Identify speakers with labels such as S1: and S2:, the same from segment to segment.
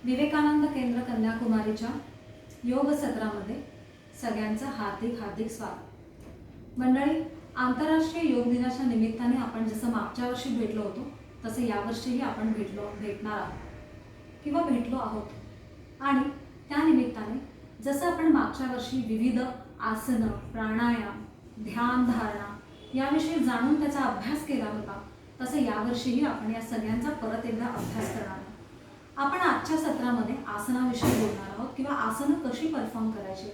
S1: विवेकानंद केंद्र कन्याकुमारीच्या योग सत्रामध्ये सगळ्यांचं हार्दिक हार्दिक स्वागत। मंडळी, आंतरराष्ट्रीय योग दिनाच्या निमित्ताने आपण जसं मागच्या वर्षी भेटलो होतो तसं यावर्षीही आपण भेटणार आहोत किंवा भेटलो आहोत। आणि त्या निमित्ताने जसं आपण मागच्या वर्षी विविध आसनं, प्राणायाम, ध्यान धारणा याविषयी जाणून त्याचा अभ्यास केला होता, तसं यावर्षीही आपण या सगळ्यांचा परत एकदा अभ्यास करणार आहोत। आपण आजच्या सत्रामध्ये आसनाविषयी बोलणार आहोत किंवा आसनं कशी परफॉर्म करायची,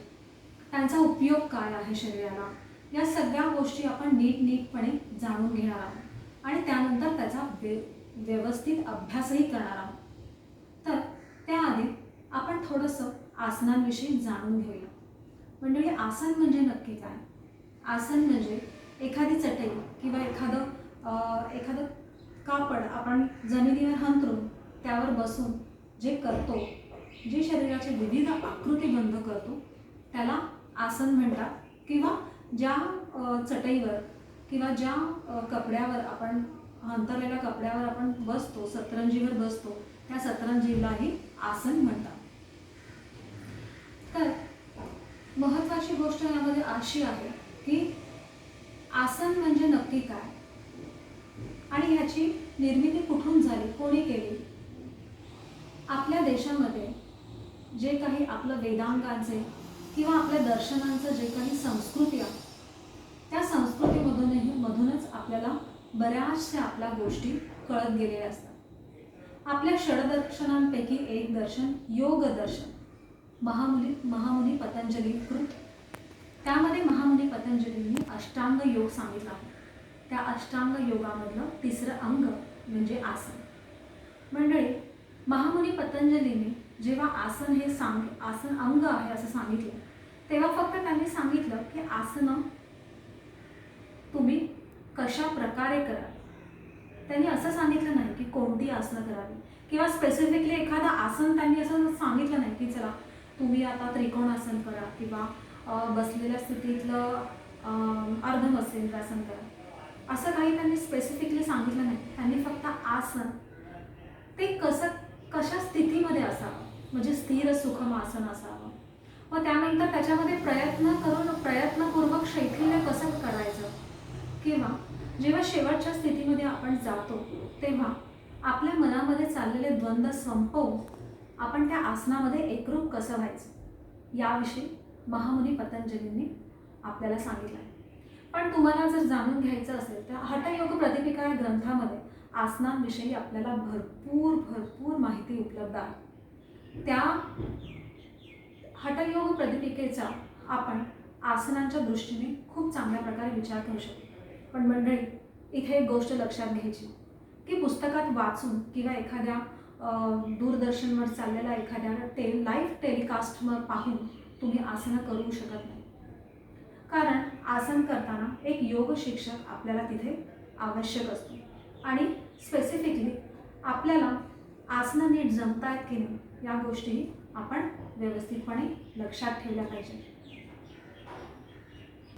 S1: त्यांचा उपयोग काय आहे शरीराला, या सगळ्या गोष्टी आपण नीटपणे जाणून घेणार आहोत आणि त्यानंतर त्याचा व्यवस्थित अभ्यासही करणार आहोत। तर त्याआधी आपण थोडंसं आसनांविषयी जाणून घेऊया। म्हणजे आसन म्हणजे नक्की काय? आसन म्हणजे एखादी चटई किंवा एखादं कापड आपण जमिनीवर हंतरून त्यावर बसून जे करतो, जे शरीराचे विविध आकृती बंद करतो त्याला आसन म्हणतात। किंवा ज्या चटईवर किंवा ज्या कपड्यावर आपण हंतरलेल्या कपड्यावर आपण बसतो, सतरंजीवर बसतो, त्या सतरंजीलाही आसन म्हणतात। तर महत्त्वाची गोष्ट यामध्ये अशी आहे की आसन म्हणजे नक्की काय आणि ह्याची निर्मिती कुठून झाली, कोणी केली। आपल्या देशामध्ये जे काही आपलं वेदांगांचे किंवा आपल्या दर्शनांचं जे काही संस्कृती आहे, त्या संस्कृतीमधूनच आपल्याला बऱ्याचशा आपल्या गोष्टी कळत गेलेल्या असतात। आपल्या षडदर्शनांपैकी एक दर्शन योग दर्शन महामुनी पतंजली कृत, त्यामध्ये महामुनी पतंजलींनी अष्टांग योग सांगितला आहे। त्या अष्टांग योगामधलं तिसरं अंग म्हणजे आसन। मंडळी, महामुनी पतंजलीने जेव्हा आसन अंग आहे असं सांगितलं, तेव्हा फक्त त्यांनी सांगितलं की आसनं तुम्ही कशा प्रकारे करा। त्यांनी असं सांगितलं नाही की कोणती आसनं करावी किंवा स्पेसिफिकली एखादं आसन त्यांनी असं सांगितलं नाही की चला तुम्ही आता त्रिकोणासन करा किंवा बसलेल्या स्थितीतलं अर्धमत्स्येंद्रासन करा, असं काही त्यांनी स्पेसिफिकली सांगितलं नाही। त्यांनी फक्त आसन ते कशा स्थितीमध्ये असावं, म्हणजे स्थिर सुखम आसन असावं व त्यानंतर त्याच्यामध्ये प्रयत्नपूर्वक शैथिल्य कसं करायचं किंवा जेव्हा शेवटच्या स्थितीमध्ये आपण जातो तेव्हा आपल्या मनामध्ये चाललेले द्वंद्व संपवून आपण त्या आसनामध्ये एकरूप कसं व्हायचं, याविषयी महामुनी पतंजलींनी आपल्याला सांगितलं आहे। पण तुम्हाला जर जाणून घ्यायचं असेल तर हठयोग प्रतिपिका या ग्रंथामध्ये आसनांविषयी आपल्याला भरपूर माहिती उपलब्ध आहे। त्या हठयोग प्रतिपिकेचा आपण आसनांच्या दृष्टीने खूप चांगल्या प्रकारे विचार करू शकतो। पण मंडळी, इथे एक गोष्ट लक्षात घ्यायची की पुस्तकात वाचून किंवा एखाद्या दूरदर्शनवर चाललेल्या एखाद्या लाईव्ह टेलिकास्टवर पाहून तुम्ही आसनं करू शकत नाही, कारण आसन करताना एक योग शिक्षक आपल्याला तिथे आवश्यक असतो आणि स्पेसिफिकली आपल्याला आसनं नीट जमतायत की नाही या गोष्टी आपण व्यवस्थितपणे लक्षात ठेवल्या पाहिजे।